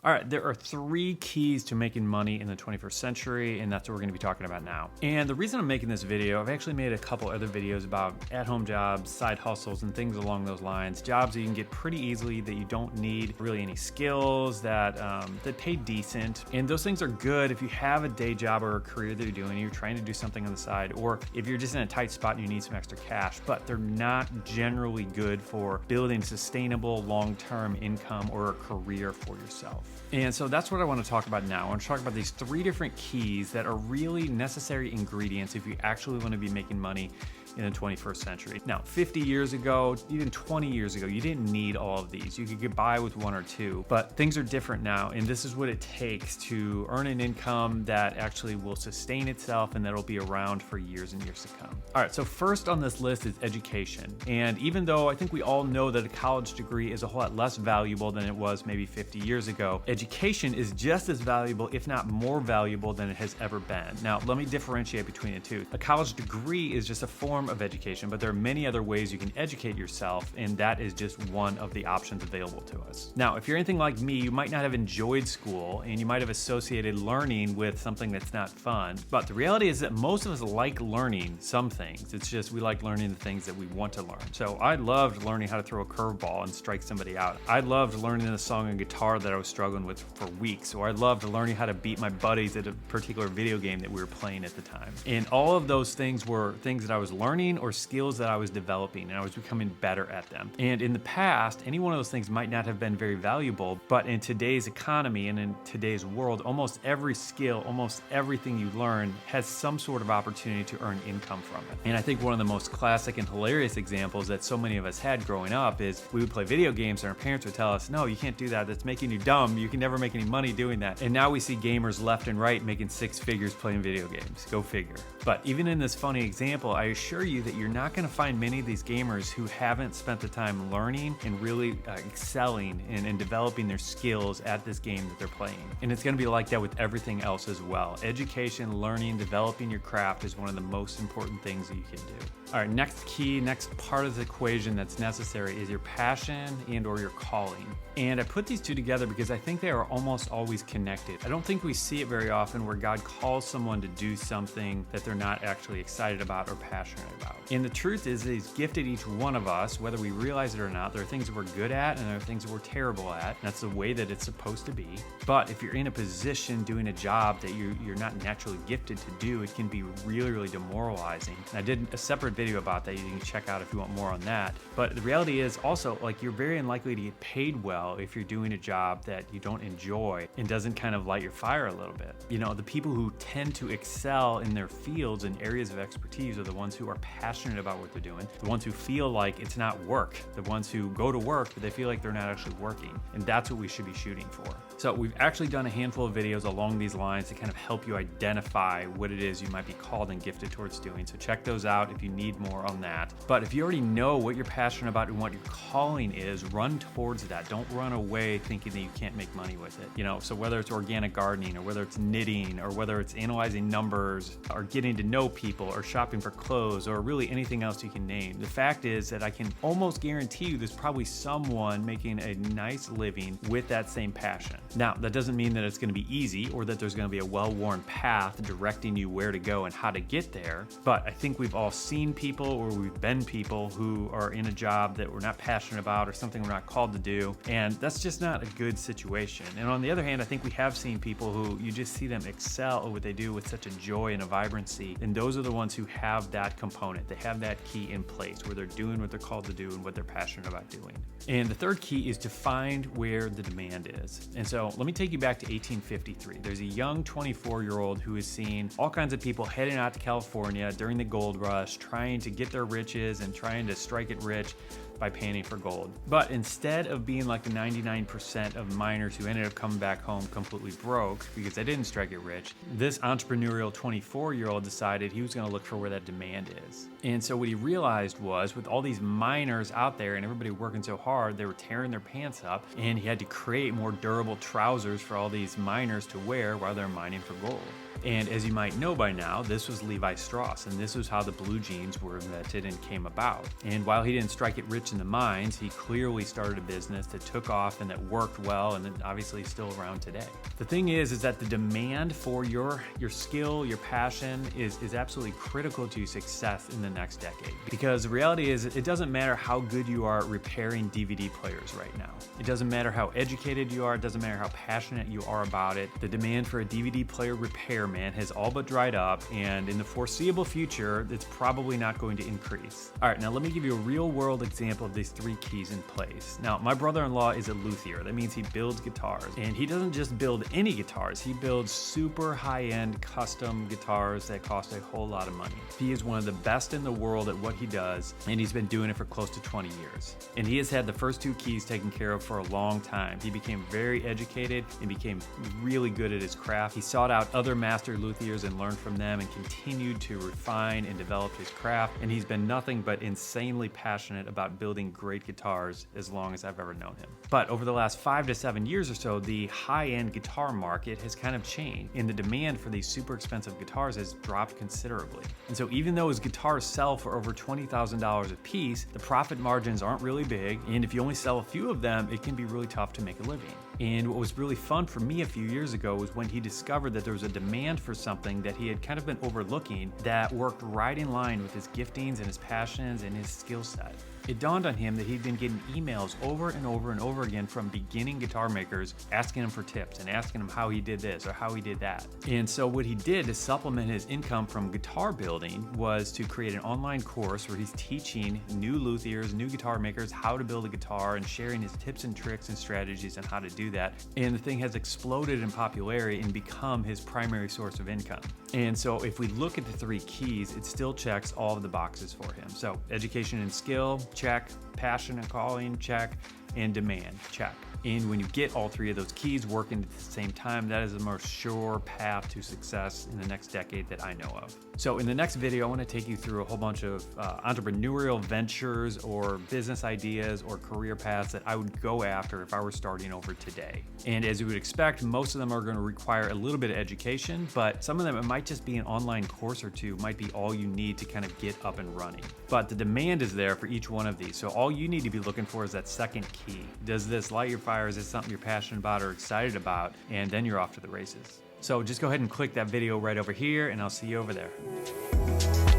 All right, there are 3 keys to making money in the 21st century, and that's what we're gonna be talking about now. And the reason I'm making this video, I've actually made a couple other videos about at-home jobs, side hustles, and things along those lines. Jobs that you can get pretty easily, that you don't need really any skills, that pay decent. And those things are good if you have a day job or a career that you're doing, and you're trying to do something on the side, or if you're just in a tight spot and you need some extra cash, but they're not generally good for building sustainable long-term income or a career for yourself. And so that's what I want to talk about now. I want to talk about these 3 different keys that are really necessary ingredients if you actually want to be making money in the 21st century. Now, 50 years ago, even 20 years ago, you didn't need all of these. You could get by with 1 or 2, but things are different now, and this is what it takes to earn an income that actually will sustain itself and that'll be around for years and years to come. All right, so first on this list is education. And even though I think we all know that a college degree is a whole lot less valuable than it was maybe 50 years ago, education is just as valuable, if not more valuable, than it has ever been. Now, let me differentiate between the two. A college degree is just a form of education, but there are many other ways you can educate yourself, and that is just one of the options available to us. Now, if you're anything like me, you might not have enjoyed school, and you might have associated learning with something that's not fun, but the reality is that most of us like learning some things. It's just we like learning the things that we want to learn. So I loved learning how to throw a curveball and strike somebody out. I loved learning the song on guitar that I was struggling with for weeks, or I loved learning how to beat my buddies at a particular video game that we were playing at the time. And all of those things were things that I was learning or skills that I was developing, and I was becoming better at them. And in the past, any one of those things might not have been very valuable, but in today's economy and in today's world, almost every skill, almost everything you learn has some sort of opportunity to earn income from it. And I think one of the most classic and hilarious examples that so many of us had growing up is we would play video games and our parents would tell us, no, you can't do that. That's making you dumb. You can never make any money doing that. And now we see gamers left and right making 6 figures playing video games. Go figure. But even in this funny example, I assure you that you're not going to find many of these gamers who haven't spent the time learning and really excelling and developing their skills at this game that they're playing. And it's going to be like that with everything else as well. Education, learning, developing your craft is one of the most important things that you can do. All right, next key, next part of the equation that's necessary is your passion and or your calling. And I put these 2 together because I think they are almost always connected. I don't think we see it very often where God calls someone to do something that they're not actually excited about or passionate about. And the truth is that He's gifted each one of us, whether we realize it or not. There are things that we're good at and there are things that we're terrible at. That's the way that it's supposed to be. But if you're in a position doing a job that you're not naturally gifted to do, it can be really, really demoralizing. And I did a separate video about that. You can check out if you want more on that. But the reality is also, like, you're very unlikely to get paid well if you're doing a job that you don't enjoy and doesn't kind of light your fire a little bit. You know, the people who tend to excel in their fields and areas of expertise are the ones who are passionate about what they're doing, the ones who feel like it's not work, the ones who go to work but they feel like they're not actually working. And that's what we should be shooting for. So we've actually done a handful of videos along these lines to kind of help you identify what it is you might be called and gifted towards doing. So check those out if you need more on that. But if you already know what you're passionate about and what your calling is, run towards that. Don't run away thinking that you can't make money with it. You know, so whether it's organic gardening or whether it's knitting or whether it's analyzing numbers or getting to know people or shopping for clothes or really anything else you can name, the fact is that I can almost guarantee you there's probably someone making a nice living with that same passion. Now, that doesn't mean that it's going to be easy or that there's going to be a well-worn path directing you where to go and how to get there, but I think we've all seen people or we've been people who are in a job that we're not passionate about or something we're not called to do, and that's just not a good situation. And on the other hand, I think we have seen people who you just see them excel at what they do with such a joy and a vibrancy, and those are the ones who have that component. They have that key in place where they're doing what they're called to do and what they're passionate about doing. And the third key is to find where the demand is. And so let me take you back to 1853. There's a young 24-year-old who is seeing all kinds of people heading out to California during the gold rush, trying to get their riches and trying to strike it rich by panning for gold. But instead of being like the 99% of miners who ended up coming back home completely broke because they didn't strike it rich, this entrepreneurial 24-year-old decided he was going to look for where that demand is. And so what he realized was, with all these miners out there and everybody working so hard, they were tearing their pants up, and he had to create more durable trousers for all these miners to wear while they're mining for gold. And as you might know by now, this was Levi Strauss, and this was how the blue jeans were invented and came about. And while he didn't strike it rich in the mines, he clearly started a business that took off and that worked well, and that obviously is still around today. The thing is that the demand for your skill, your passion is absolutely critical to success in the next decade. Because the reality is, it doesn't matter how good you are at repairing DVD players right now. It doesn't matter how educated you are, it doesn't matter how passionate you are about it. The demand for a DVD player repairman has all but dried up, and in the foreseeable future, it's probably not going to increase. All right, now let me give you a real world example of these 3 keys in place. Now, my brother-in-law is a luthier. That means he builds guitars, and he doesn't just build any guitars, he builds super high-end custom guitars that cost a whole lot of money. He is one of the best in the world at what he does, and he's been doing it for close to 20 years. And he has had the first 2 keys taken care of for a long time. He became very educated and became really good at his craft. He sought out other master luthiers and learned from them and continued to refine and develop his craft. And he's been nothing but insanely passionate about building great guitars as long as I've ever known him. But over the last 5 to 7 years or so, the high-end guitar market has kind of changed, and the demand for these super expensive guitars has dropped considerably. And so even though his guitars sell for over $20,000 a piece, the profit margins aren't really big, and if you only sell a few of them, it can be really tough to make a living. And what was really fun for me a few years ago was when he discovered that there was a demand for something that he had kind of been overlooking that worked right in line with his giftings and his passions and his skill set. It dawned on him that he'd been getting emails over and over and over again from beginning guitar makers asking him for tips and asking him how he did this or how he did that. And so what he did to supplement his income from guitar building was to create an online course where he's teaching new luthiers, new guitar makers how to build a guitar and sharing his tips and tricks and strategies on how to do that. And the thing has exploded in popularity and become his primary source of income. And so if we look at the 3 keys, it still checks all of the boxes for him. So education and skill, check. Passion and calling, check. And demand, check. And when you get all 3 of those keys working at the same time, that is the most sure path to success in the next decade that I know of. So in the next video, I want to take you through a whole bunch of entrepreneurial ventures or business ideas or career paths that I would go after if I were starting over today. And as you would expect, most of them are going to require a little bit of education, but some of them, it might just be an online course or 2, might be all you need to kind of get up and running. But the demand is there for each one of these. So all you need to be looking for is that second key. Does this light your fire? Is it something you're passionate about or excited about? And then you're off to the races. So just go ahead and click that video right over here, and I'll see you over there.